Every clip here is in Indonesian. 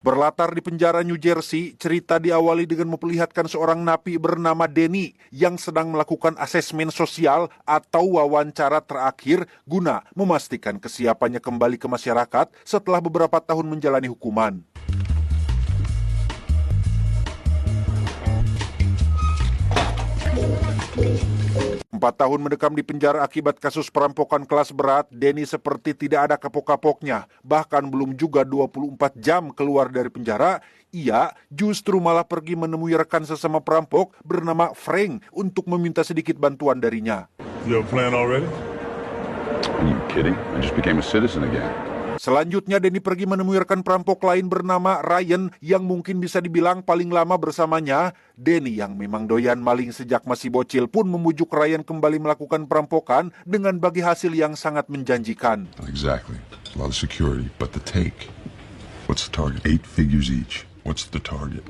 Berlatar di penjara New Jersey, cerita diawali dengan memperlihatkan seorang napi bernama Denny yang sedang melakukan asesmen sosial atau wawancara terakhir guna memastikan kesiapannya kembali ke masyarakat setelah beberapa tahun menjalani hukuman. Empat tahun mendekam di penjara akibat kasus perampokan kelas berat, Denny seperti tidak ada kapok-kapoknya. Bahkan belum juga 24 jam keluar dari penjara, ia justru malah pergi menemui rekan sesama perampok bernama Frank untuk meminta sedikit bantuan darinya. You have a plan already? Are you kidding? I just became a citizen again. Selanjutnya Denny pergi menemui rekan perampok lain bernama Ryan yang mungkin bisa dibilang paling lama bersamanya. Denny yang memang doyan maling sejak masih bocil pun membujuk Ryan kembali melakukan perampokan dengan bagi hasil yang sangat menjanjikan. Not exactly. A lot of security, but the take. What's the target? 8 figures each. What's the target?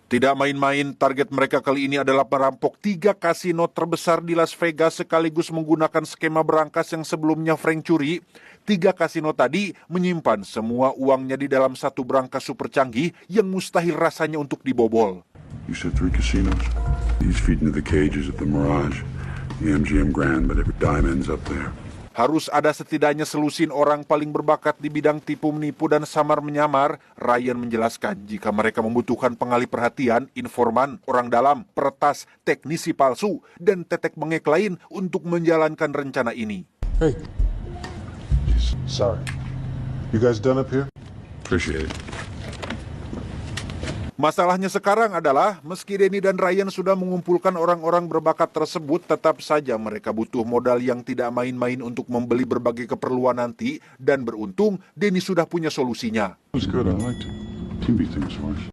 Tidak main-main, target mereka kali ini adalah merampok 3 kasino terbesar di Las Vegas sekaligus menggunakan skema berangkas yang sebelumnya Frank curi. 3 kasino tadi menyimpan semua uangnya di dalam satu berangkas super canggih yang mustahil rasanya untuk dibobol. You said 3 casinos? These feed into the cages at the Mirage, the MGM Grand, but every dime ends up there. Harus ada setidaknya selusin orang paling berbakat di bidang tipu menipu dan samar menyamar. Ryan menjelaskan jika mereka membutuhkan pengalih perhatian, informan, orang dalam, peretas, teknisi palsu, dan tetek bengek lain untuk menjalankan rencana ini. Hey. Sorry. You guys done up here? Appreciate it. Masalahnya sekarang adalah, meski Denny dan Ryan sudah mengumpulkan orang-orang berbakat tersebut, tetap saja mereka butuh modal yang tidak main-main untuk membeli berbagai keperluan nanti, dan beruntung Denny sudah punya solusinya. It was good, I liked it. Team beat things for us.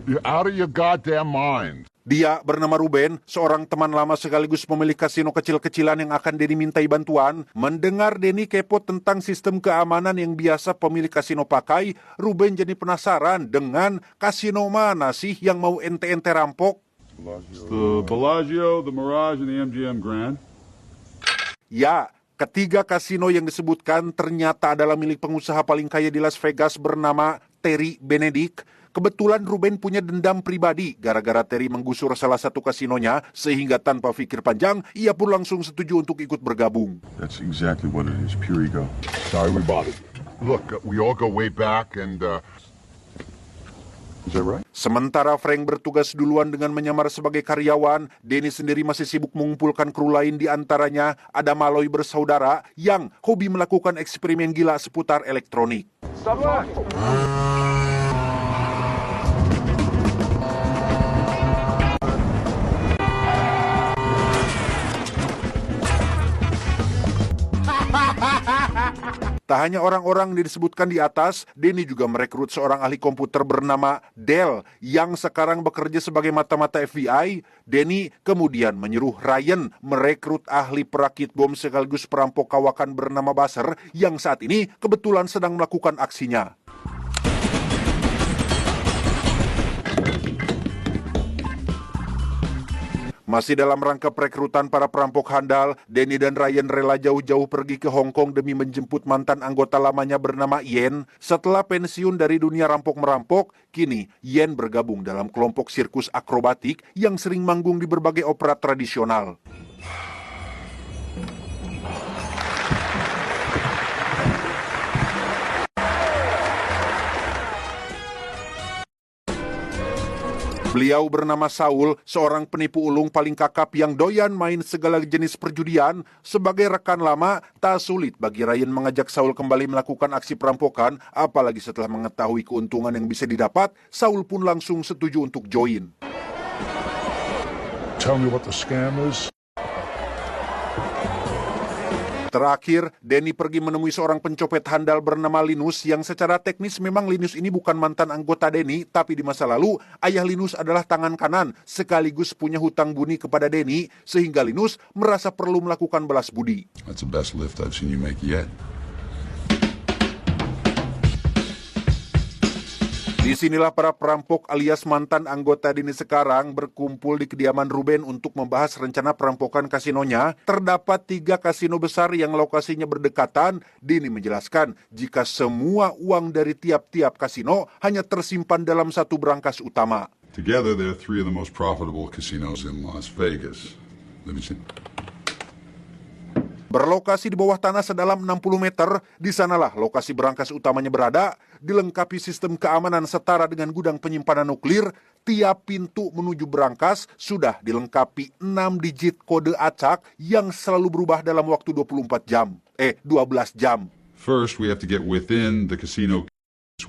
You're out of your goddamn mind. Dia bernama Ruben, seorang teman lama sekaligus pemilik kasino kecil-kecilan yang akan Denny mintai bantuan. Mendengar Denny kepo tentang sistem keamanan yang biasa pemilik kasino pakai, Ruben jadi penasaran dengan kasino mana sih yang mau ente-ente rampok. The Bellagio, the Mirage, and the MGM Grand. Ya, ketiga kasino yang disebutkan ternyata adalah milik pengusaha paling kaya di Las Vegas bernama Terry Benedict. Kebetulan Ruben punya dendam pribadi gara-gara Terry menggusur salah satu kasinonya, sehingga tanpa pikir panjang, ia pun langsung setuju untuk ikut bergabung. That's exactly what it is, pure ego. Sorry we bothered. Look, we all go way back and, is that right? Sementara Frank bertugas duluan dengan menyamar sebagai karyawan, Denny sendiri masih sibuk mengumpulkan kru lain, di antaranya ada Malloy bersaudara yang hobi melakukan eksperimen gila seputar elektronik. Tak hanya orang-orang yang disebutkan di atas, Denny juga merekrut seorang ahli komputer bernama Dell yang sekarang bekerja sebagai mata-mata FBI. Denny kemudian menyuruh Ryan merekrut ahli perakit bom sekaligus perampok kawakan bernama Basser yang saat ini kebetulan sedang melakukan aksinya. Masih dalam rangka perekrutan para perampok handal, Denny dan Ryan rela jauh-jauh pergi ke Hong Kong demi menjemput mantan anggota lamanya bernama Yen. Setelah pensiun dari dunia rampok-merampok, kini Yen bergabung dalam kelompok sirkus akrobatik yang sering manggung di berbagai opera tradisional. Beliau bernama Saul, seorang penipu ulung paling kakap yang doyan main segala jenis perjudian. Sebagai rekan lama, tak sulit bagi Ryan mengajak Saul kembali melakukan aksi perampokan, apalagi setelah mengetahui keuntungan yang bisa didapat, Saul pun langsung setuju untuk join. Tell me what the scam is. Terakhir, Denny pergi menemui seorang pencopet handal bernama Linus yang secara teknis memang Linus ini bukan mantan anggota Denny, tapi di masa lalu ayah Linus adalah tangan kanan sekaligus punya hutang budi kepada Denny, sehingga Linus merasa perlu melakukan balas budi. That's the best lift I've seen you make yet. Disinilah para perampok alias mantan anggota Denny sekarang berkumpul di kediaman Ruben untuk membahas rencana perampokan kasinonya. Terdapat 3 kasino besar yang lokasinya berdekatan. Denny menjelaskan jika semua uang dari tiap-tiap kasino hanya tersimpan dalam satu brankas utama. Together, they're 3 of the most profitable casinos in Las Vegas. Let me see. Berlokasi di bawah tanah sedalam 60 meter, di sanalah lokasi brankas utamanya berada, dilengkapi sistem keamanan setara dengan gudang penyimpanan nuklir. Tiap pintu menuju brankas sudah dilengkapi 6 digit kode acak yang selalu berubah dalam waktu 12 jam. First, we have to get within the casino,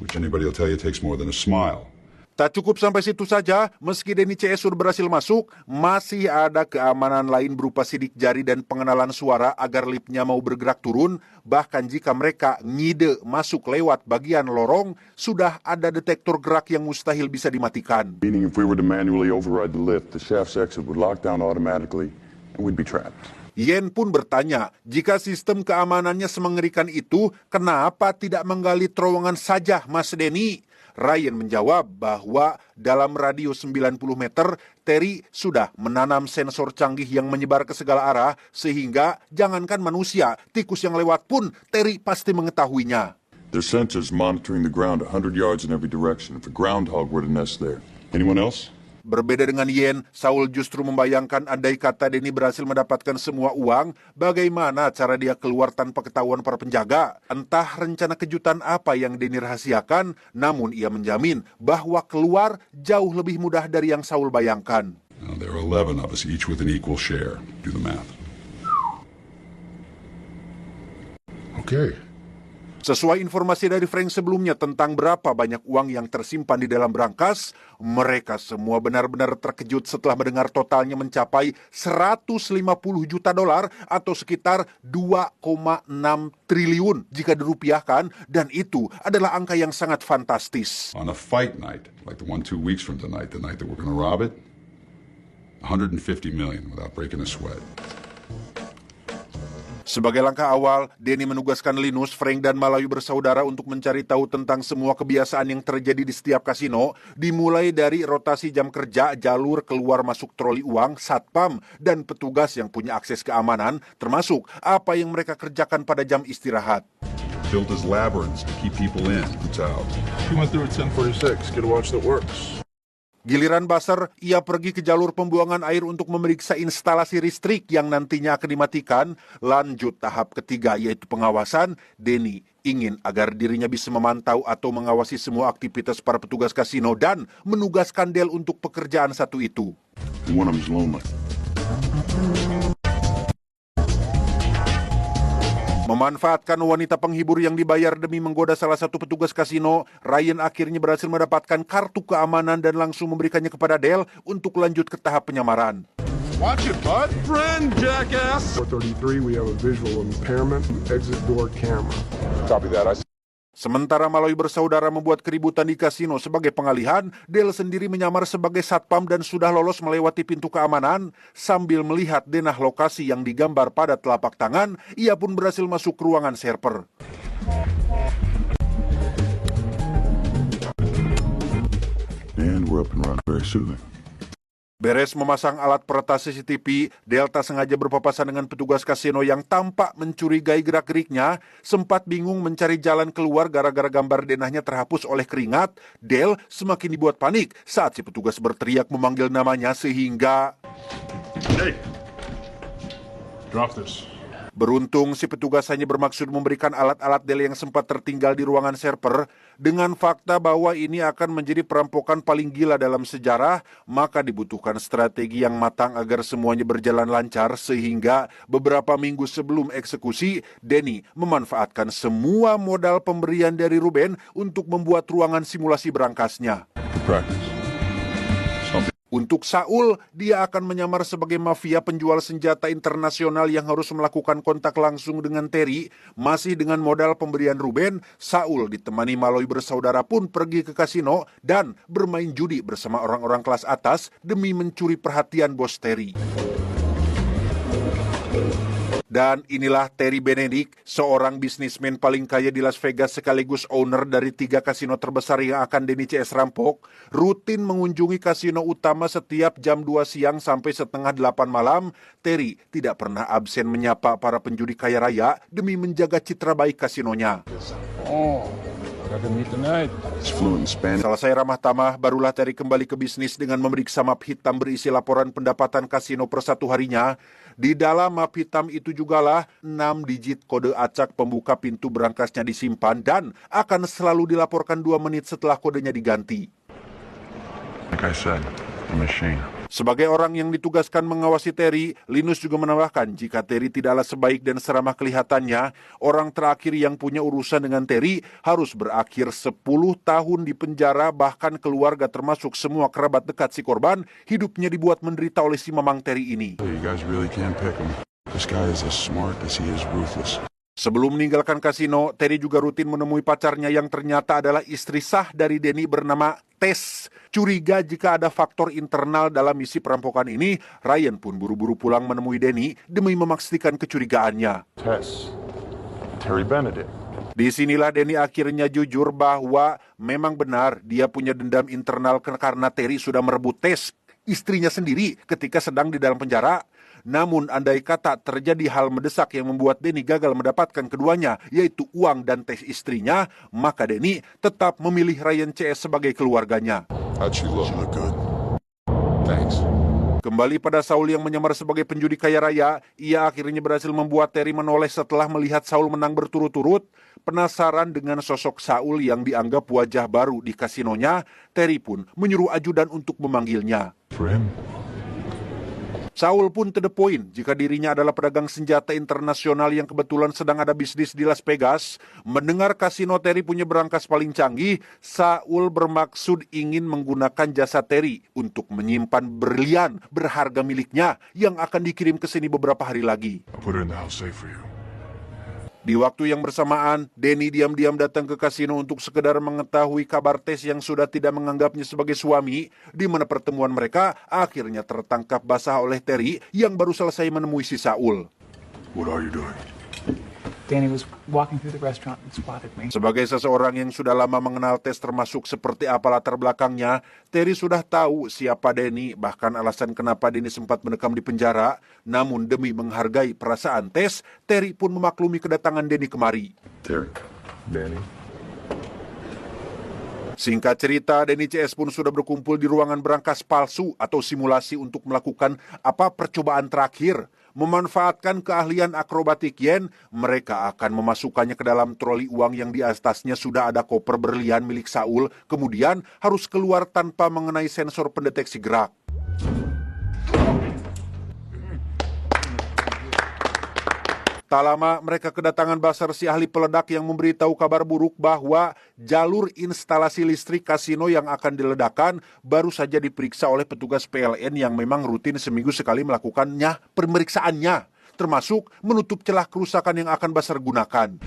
which anybody will tell you takes more than a smile. Tak cukup sampai situ saja, meski Denny CS sudah berhasil masuk, masih ada keamanan lain berupa sidik jari dan pengenalan suara agar liftnya mau bergerak turun. Bahkan jika mereka ngide masuk lewat bagian lorong, sudah ada detektor gerak yang mustahil bisa dimatikan. Meaning if we were to manually override the lift, the shaft's exit would lock down automatically and we'd be trapped. Yen pun bertanya, jika sistem keamanannya semengerikan itu, kenapa tidak menggali terowongan saja, Mas Denny? Ryan menjawab bahwa dalam radius 90 meter, Terry sudah menanam sensor canggih yang menyebar ke segala arah, sehingga jangankan manusia, tikus yang lewat pun Terry pasti mengetahuinya. There's sensors monitoring the ground 100 yards in every direction if a groundhog were to nest there. Anyone else? Berbeda dengan Yen, Saul justru membayangkan andai kata Denny berhasil mendapatkan semua uang, bagaimana cara dia keluar tanpa ketahuan para penjaga. Entah rencana kejutan apa yang Denny rahasiakan, namun ia menjamin bahwa keluar jauh lebih mudah dari yang Saul bayangkan. Now, there are 11 of us, each with an equal share. Do the math. Okay. Sesuai informasi dari Frank sebelumnya tentang berapa banyak uang yang tersimpan di dalam brankas, mereka semua benar-benar terkejut setelah mendengar totalnya mencapai 150 juta dolar atau sekitar 2,6 triliun jika dirupiahkan, dan itu adalah angka yang sangat fantastis. On a fight night, like the one 2 weeks from tonight, the night that we're going to rob it, 150 million without breaking a sweat. Sebagai langkah awal, Denny menugaskan Linus, Frank, dan Malayu bersaudara untuk mencari tahu tentang semua kebiasaan yang terjadi di setiap kasino, dimulai dari rotasi jam kerja, jalur keluar masuk troli uang, satpam, dan petugas yang punya akses keamanan, termasuk apa yang mereka kerjakan pada jam istirahat. Built as labyrinths to keep people in and out. He went through at 1046. Get a watch that works. Giliran Basser, ia pergi ke jalur pembuangan air untuk memeriksa instalasi listrik yang nantinya akan dimatikan. Lanjut tahap ketiga, yaitu pengawasan. Denny ingin agar dirinya bisa memantau atau mengawasi semua aktivitas para petugas kasino dan menugaskan Del untuk pekerjaan satu itu. And one of them's lonely. Memanfaatkan wanita penghibur yang dibayar demi menggoda salah satu petugas kasino, Ryan akhirnya berhasil mendapatkan kartu keamanan dan langsung memberikannya kepada Del untuk lanjut ke tahap penyamaran. Watch it, bud. Friend, jackass. 433, we have a visual impairment. Exit door camera. Copy that. Sementara Malayu bersaudara membuat keributan di kasino sebagai pengalihan, Del sendiri menyamar sebagai satpam dan sudah lolos melewati pintu keamanan. Sambil melihat denah lokasi yang digambar pada telapak tangan, ia pun berhasil masuk ke ruangan server. And we're up and running. Very soothing. Beres memasang alat peretas CCTV, Delta sengaja berpapasan dengan petugas kasino yang tampak mencurigai gerak-geriknya. Sempat bingung mencari jalan keluar gara-gara gambar denahnya terhapus oleh keringat. Del semakin dibuat panik saat si petugas berteriak memanggil namanya sehingga... Hey, drop this. Beruntung si petugas hanya bermaksud memberikan alat-alat Del yang sempat tertinggal di ruangan server. Dengan fakta bahwa ini akan menjadi perampokan paling gila dalam sejarah, maka dibutuhkan strategi yang matang agar semuanya berjalan lancar, sehingga beberapa minggu sebelum eksekusi, Denny memanfaatkan semua modal pemberian dari Ruben untuk membuat ruangan simulasi berangkasnya. Untuk Saul, dia akan menyamar sebagai mafia penjual senjata internasional yang harus melakukan kontak langsung dengan Terry. Masih dengan modal pemberian Ruben, Saul ditemani Malayu bersaudara pun pergi ke kasino dan bermain judi bersama orang-orang kelas atas demi mencuri perhatian bos Terry. Dan inilah Terry Benedict, seorang bisnismen paling kaya di Las Vegas sekaligus owner dari 3 kasino terbesar yang akan Denny CS rampok, rutin mengunjungi kasino utama setiap jam 2 siang sampai setengah 8 malam. Terry tidak pernah absen menyapa para penjudi kaya raya demi menjaga citra baik kasinonya. Selesai ramah tamah, barulah Terry kembali ke bisnis dengan memeriksa map hitam berisi laporan pendapatan kasino per satu harinya. Di dalam map hitam itu jugalah 6 digit kode acak pembuka pintu berangkasnya disimpan dan akan selalu dilaporkan 2 menit setelah kodenya diganti. Like I said, a machine. Sebagai orang yang ditugaskan mengawasi Terry, Linus juga menambahkan jika Terry tidaklah sebaik dan seramah kelihatannya, orang terakhir yang punya urusan dengan Terry harus berakhir 10 tahun di penjara, bahkan keluarga termasuk semua kerabat dekat si korban, hidupnya dibuat menderita oleh si mamang Terry ini. You guys really can't pick him. This guy is as smart as he is ruthless. Sebelum meninggalkan kasino, Terry juga rutin menemui pacarnya yang ternyata adalah istri sah dari Denny bernama Tess. Curiga jika ada faktor internal dalam misi perampokan ini, Ryan pun buru-buru pulang menemui Denny demi memastikan kecurigaannya. Tess. Terry Benedict. Disinilah Denny akhirnya jujur bahwa memang benar dia punya dendam internal karena Terry sudah merebut Tess, istrinya sendiri, ketika sedang di dalam penjara. Namun andai kata terjadi hal mendesak yang membuat Denny gagal mendapatkan keduanya, yaitu uang dan Tess istrinya, maka Denny tetap memilih Ryan CS sebagai keluarganya. How'd she look? You look good. Thanks. Kembali pada Saul yang menyamar sebagai penjudi kaya raya, ia akhirnya berhasil membuat Terry menoleh setelah melihat Saul menang berturut-turut. Penasaran dengan sosok Saul yang dianggap wajah baru di kasinonya, Terry pun menyuruh ajudan untuk memanggilnya. For him. Saul pun to the point jika dirinya adalah pedagang senjata internasional yang kebetulan sedang ada bisnis di Las Vegas. Mendengar kasino Terry punya berangkas paling canggih, Saul bermaksud ingin menggunakan jasa Terry untuk menyimpan berlian berharga miliknya yang akan dikirim ke sini beberapa hari lagi. I'll put her in the house safe for you. Di waktu yang bersamaan, Denny diam-diam datang ke kasino untuk sekedar mengetahui kabar Tess yang sudah tidak menganggapnya sebagai suami, di mana pertemuan mereka akhirnya tertangkap basah oleh Terry yang baru selesai menemui si Saul. What are you doing? Danny was walking through the restaurant and spotted me. Sebagai seseorang yang sudah lama mengenal Tess termasuk seperti apa latar belakangnya, Terry sudah tahu siapa Denny, bahkan alasan kenapa Denny sempat mendekam di penjara. Namun demi menghargai perasaan Tess, Terry pun memaklumi kedatangan Denny kemari. Terry. Danny. Singkat cerita, Denny CS pun sudah berkumpul di ruangan berangkas palsu atau simulasi untuk melakukan percobaan terakhir. Memanfaatkan keahlian akrobatik Yen, mereka akan memasukkannya ke dalam troli uang yang di atasnya sudah ada koper berlian milik Saul, kemudian harus keluar tanpa mengenai sensor pendeteksi gerak. Tak lama mereka kedatangan Basar, si ahli peledak yang memberitahu kabar buruk bahwa jalur instalasi listrik kasino yang akan diledakkan baru saja diperiksa oleh petugas PLN yang memang rutin seminggu sekali melakukannya pemeriksaannya, termasuk menutup celah kerusakan yang akan Basar gunakan.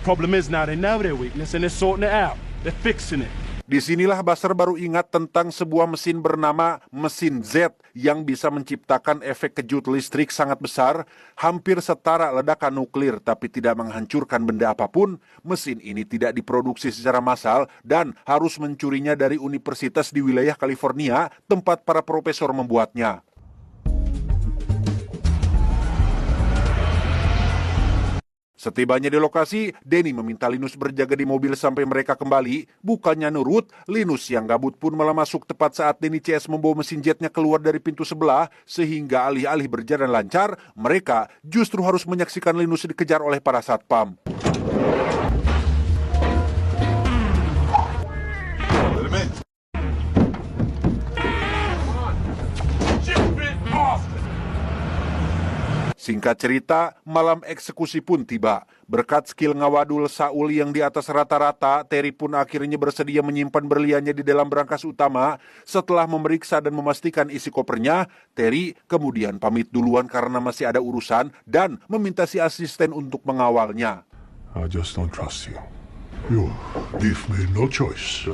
Problem is now they know their weakness and they're sorting it out. They're fixing it. Disinilah Basar baru ingat tentang sebuah mesin bernama mesin Z yang bisa menciptakan efek kejut listrik sangat besar, hampir setara ledakan nuklir tapi tidak menghancurkan benda apapun. Mesin ini tidak diproduksi secara massal dan harus mencurinya dari universitas di wilayah California, tempat para profesor membuatnya. Setibanya di lokasi, Denny meminta Linus berjaga di mobil sampai mereka kembali. Bukannya nurut, Linus yang gabut pun malah masuk tepat saat Denny CS membawa mesin jetnya keluar dari pintu sebelah, sehingga alih-alih berjalan lancar, mereka justru harus menyaksikan Linus dikejar oleh para satpam. Singkat cerita, malam eksekusi pun tiba. Berkat skill ngawadul Saul yang di atas rata-rata, Terry pun akhirnya bersedia menyimpan berliannya di dalam berangkas utama. Setelah memeriksa dan memastikan isi kopernya, Terry kemudian pamit duluan karena masih ada urusan dan meminta si asisten untuk mengawalnya. I just don't trust you. You leave me no choice.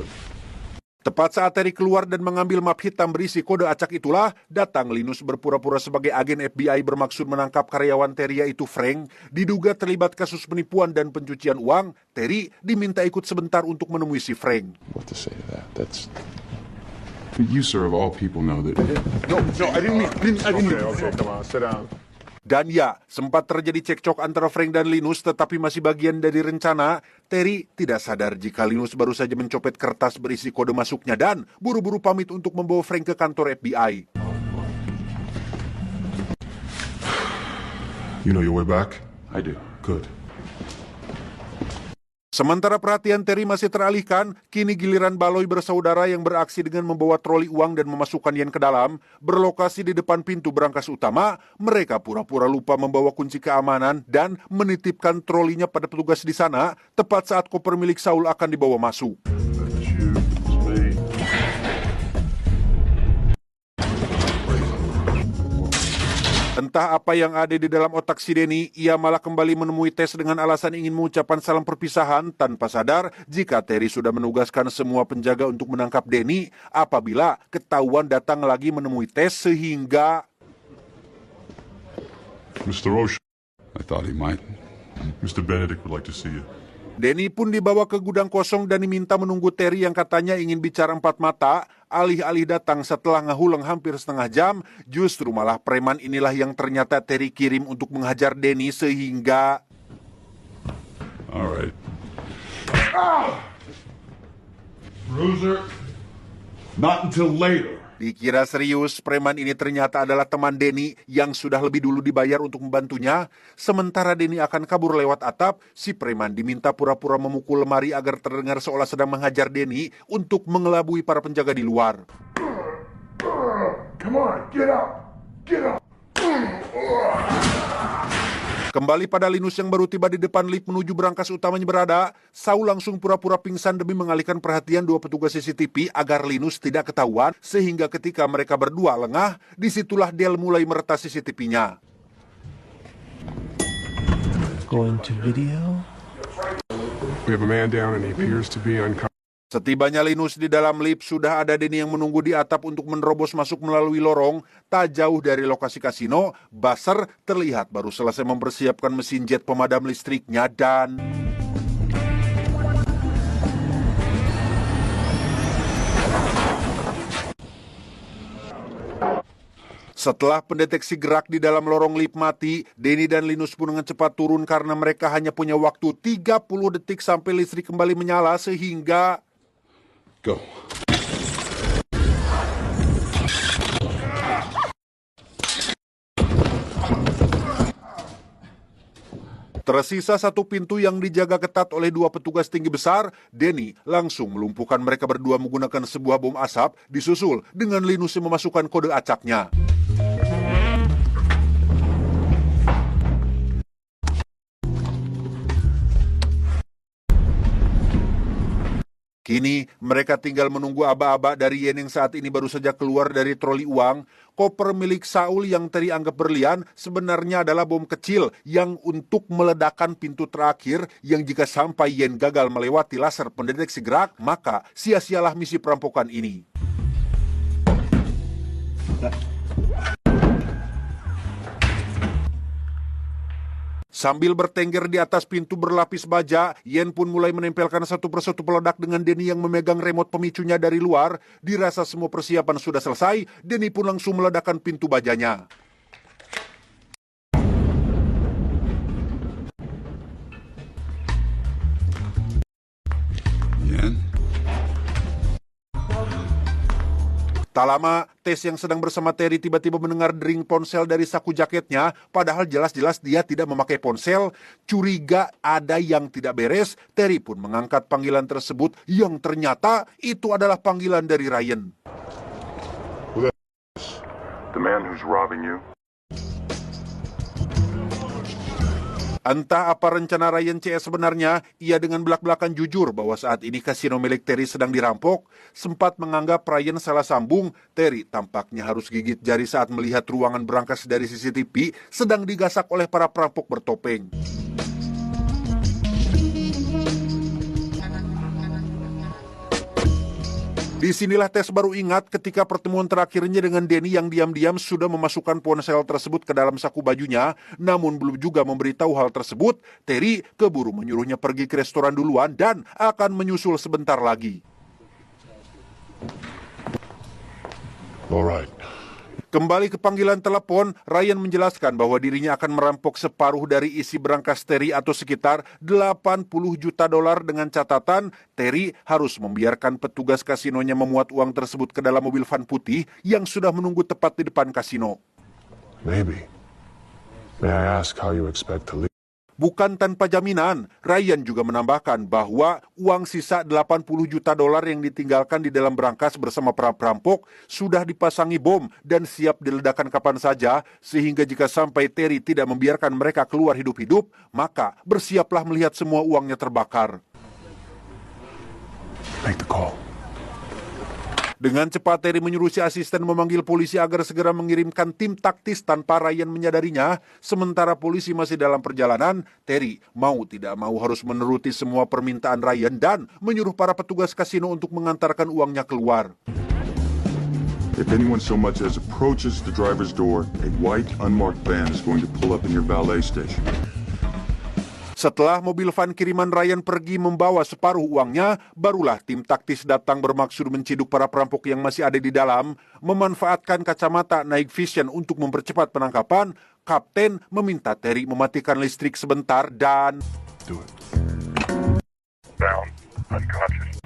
Tepat saat Terry keluar dan mengambil map hitam berisi kode acak itulah, datang Linus berpura-pura sebagai agen FBI bermaksud menangkap karyawan Terry yaitu Frank, diduga terlibat kasus penipuan dan pencucian uang. Terry diminta ikut sebentar untuk menemui si Frank. What to say to that? That's... You, sir, of all people, know that... No, I didn't mean... Okay, come on, sit down. Dan ya, sempat terjadi cekcok antara Frank dan Linus tetapi masih bagian dari rencana. Terry tidak sadar jika Linus baru saja mencopet kertas berisi kode masuknya dan buru-buru pamit untuk membawa Frank ke kantor FBI. You know your way back? I do. Good. Sementara perhatian Terry masih teralihkan, kini giliran Baloy bersaudara yang beraksi dengan membawa troli uang dan memasukkan yen ke dalam, berlokasi di depan pintu berangkas utama. Mereka pura-pura lupa membawa kunci keamanan dan menitipkan trolinya pada petugas di sana, tepat saat koper milik Saul akan dibawa masuk. Entah apa yang ada di dalam otak si Denny, ia malah kembali menemui Tess dengan alasan ingin mengucapkan salam perpisahan tanpa sadar jika Terry sudah menugaskan semua penjaga untuk menangkap Denny apabila ketahuan datang lagi menemui Tess sehingga... Mr. Ocean. I thought he might. Mr. Benedict would like to see you. Denny pun dibawa ke gudang kosong dan diminta menunggu Terry yang katanya ingin bicara empat mata. Alih-alih datang setelah ngehulang hampir setengah jam, justru malah preman inilah yang ternyata Terry kirim untuk menghajar Denny sehingga... All right. Bruiser. Not until later. Dikira serius, preman ini ternyata adalah teman Denny yang sudah lebih dulu dibayar untuk membantunya. Sementara Denny akan kabur lewat atap, si preman diminta pura-pura memukul lemari agar terdengar seolah sedang menghajar Denny untuk mengelabui para penjaga di luar. Come on, get up. Get up. Kembali pada Linus yang baru tiba di depan lift menuju berangkas utamanya berada, Saul langsung pura-pura pingsan demi mengalihkan perhatian dua petugas CCTV agar Linus tidak ketahuan, sehingga ketika mereka berdua lengah, disitulah Dale mulai meretas CCTV-nya. Going to video. We have a man down and he appears to be unconscious. Setibanya Linus di dalam lift, sudah ada Denny yang menunggu di atap untuk menerobos masuk melalui lorong. Tak jauh dari lokasi kasino, Buster terlihat baru selesai mempersiapkan mesin jet pemadam listriknya dan... Setelah pendeteksi gerak di dalam lorong lift mati, Denny dan Linus pun dengan cepat turun karena mereka hanya punya waktu 30 detik sampai listrik kembali menyala sehingga... Go. Tersisa satu pintu yang dijaga ketat oleh dua petugas tinggi besar. Denny langsung melumpuhkan mereka berdua menggunakan sebuah bom asap, disusul dengan Linus yang memasukkan kode acaknya. Kini mereka tinggal menunggu aba-aba dari yen yang saat ini baru saja keluar dari troli uang. Koper milik Saul yang Terry anggap berlian sebenarnya adalah bom kecil yang untuk meledakkan pintu terakhir yang jika sampai yen gagal melewati laser pendeteksi gerak, maka sia-sialah misi perampokan ini. Sambil bertengger di atas pintu berlapis baja, Yen pun mulai menempelkan satu persatu peledak dengan Denny yang memegang remote pemicunya dari luar. Dirasa semua persiapan sudah selesai, Denny pun langsung meledakkan pintu bajanya. Yen? Tak lama, Tess yang sedang bersama Terry tiba-tiba mendengar dering ponsel dari saku jaketnya, padahal jelas-jelas dia tidak memakai ponsel. Curiga ada yang tidak beres, Terry pun mengangkat panggilan tersebut yang ternyata itu adalah panggilan dari Ryan. The man who's robbing you? Entah apa rencana Ryan CS sebenarnya, ia dengan belak-belakan jujur bahwa saat ini kasino milik Terry sedang dirampok. Sempat menganggap Ryan salah sambung, Terry tampaknya harus gigit jari saat melihat ruangan berangkas dari CCTV sedang digasak oleh para perampok bertopeng. Disinilah Tess baru ingat ketika pertemuan terakhirnya dengan Danny yang diam-diam sudah memasukkan ponsel tersebut ke dalam saku bajunya, namun belum juga memberitahu hal tersebut. Terry keburu menyuruhnya pergi ke restoran duluan dan akan menyusul sebentar lagi. All right. Kembali ke panggilan telepon, Ryan menjelaskan bahwa dirinya akan merampok separuh dari isi berangkas Terry atau sekitar $80 juta dengan catatan Terry harus membiarkan petugas kasinonya memuat uang tersebut ke dalam mobil van putih yang sudah menunggu tepat di depan kasino. Maybe. May I ask how you expect to leave? Bukan tanpa jaminan, Ryan juga menambahkan bahwa uang sisa $80 juta yang ditinggalkan di dalam berangkas bersama para perampok sudah dipasangi bom dan siap diledakkan kapan saja, sehingga jika sampai Terry tidak membiarkan mereka keluar hidup-hidup, maka bersiaplah melihat semua uangnya terbakar. Make the call. Dengan cepat Terry menyuruh si asisten memanggil polisi agar segera mengirimkan tim taktis tanpa Ryan menyadarinya. Sementara polisi masih dalam perjalanan, Terry mau tidak mau harus menuruti semua permintaan Ryan dan menyuruh para petugas kasino untuk mengantarkan uangnya keluar. If anyone so much as approaches the driver's door, a white unmarked van is going to pull up in your valet station. Setelah mobil van kiriman Ryan pergi membawa separuh uangnya, barulah tim taktis datang bermaksud menciduk para perampok yang masih ada di dalam. Memanfaatkan kacamata night vision untuk mempercepat penangkapan, Kapten meminta Terry mematikan listrik sebentar dan... Do it. Down, unconscious.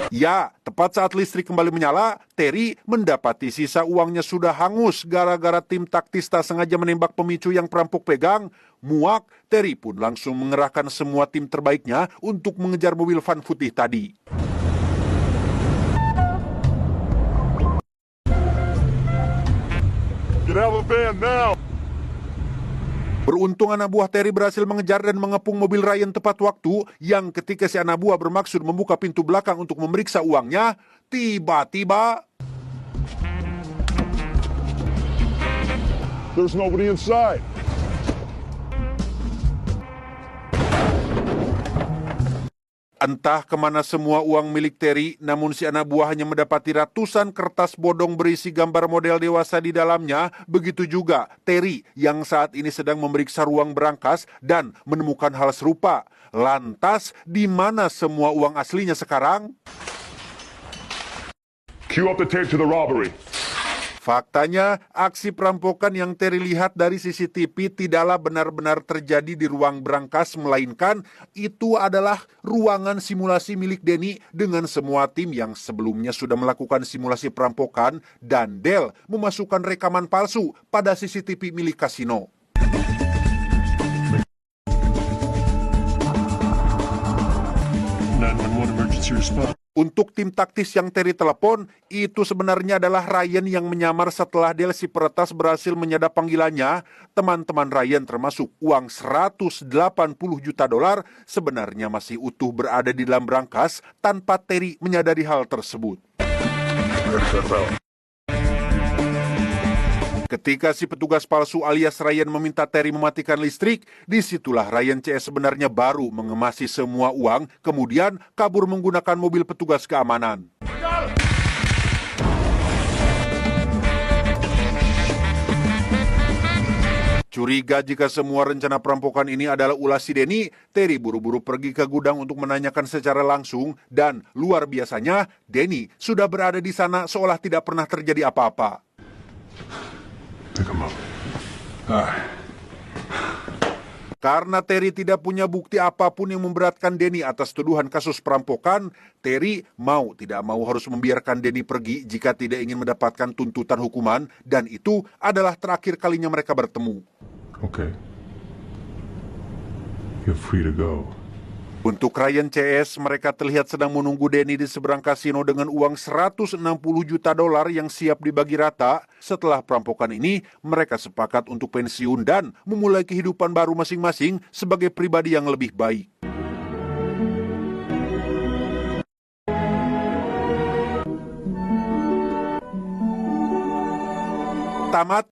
Ya, tepat saat listrik kembali menyala, Terry mendapati sisa uangnya sudah hangus gara-gara tim taktis tak sengaja menembak pemicu yang perampok pegang. Muak, Terry pun langsung mengerahkan semua tim terbaiknya untuk mengejar mobil van putih tadi. Get out of the van now! Beruntung anak buah Terry berhasil mengejar dan mengepung mobil Ryan tepat waktu, yang ketika si anak buah bermaksud membuka pintu belakang untuk memeriksa uangnya, tiba-tiba... There's nobody inside. Entah kemana semua uang milik Terry, namun si anak buah hanya mendapati ratusan kertas bodong berisi gambar model dewasa di dalamnya. Begitu juga Terry yang saat ini sedang memeriksa ruang berangkas dan menemukan hal serupa. Lantas, di mana semua uang aslinya sekarang? Cue up the tape to the robbery. Faktanya, aksi perampokan yang Terry lihat dari CCTV tidaklah benar-benar terjadi di ruang berangkas, melainkan itu adalah ruangan simulasi milik Danny dengan semua tim yang sebelumnya sudah melakukan simulasi perampokan, dan Dale memasukkan rekaman palsu pada CCTV milik kasino. 911 emergency response. Untuk tim taktis yang Terry telepon, itu sebenarnya adalah Ryan yang menyamar setelah Dale si peretas berhasil menyadap panggilannya. Teman-teman Ryan termasuk uang $180 juta sebenarnya masih utuh berada di dalam berangkas tanpa Terry menyadari hal tersebut. Ketika si petugas palsu alias Ryan meminta Terry mematikan listrik, disitulah Ryan CS sebenarnya baru mengemasi semua uang, kemudian kabur menggunakan mobil petugas keamanan. Curiga jika semua rencana perampokan ini adalah ulah si Danny, Terry buru-buru pergi ke gudang untuk menanyakan secara langsung, dan luar biasanya, Danny sudah berada di sana seolah tidak pernah terjadi apa-apa. Pick him up. Karena Terry tidak punya bukti apapun yang memberatkan Danny atas tuduhan kasus perampokan, Terry mau tidak mau harus membiarkan Danny pergi jika tidak ingin mendapatkan tuntutan hukuman, dan itu adalah terakhir kalinya mereka bertemu. Okay. You're free to go. Untuk Ryan CS, mereka terlihat sedang menunggu Danny di seberang kasino dengan uang $160 juta yang siap dibagi rata. Setelah perampokan ini, mereka sepakat untuk pensiun dan memulai kehidupan baru masing-masing sebagai pribadi yang lebih baik. Tamat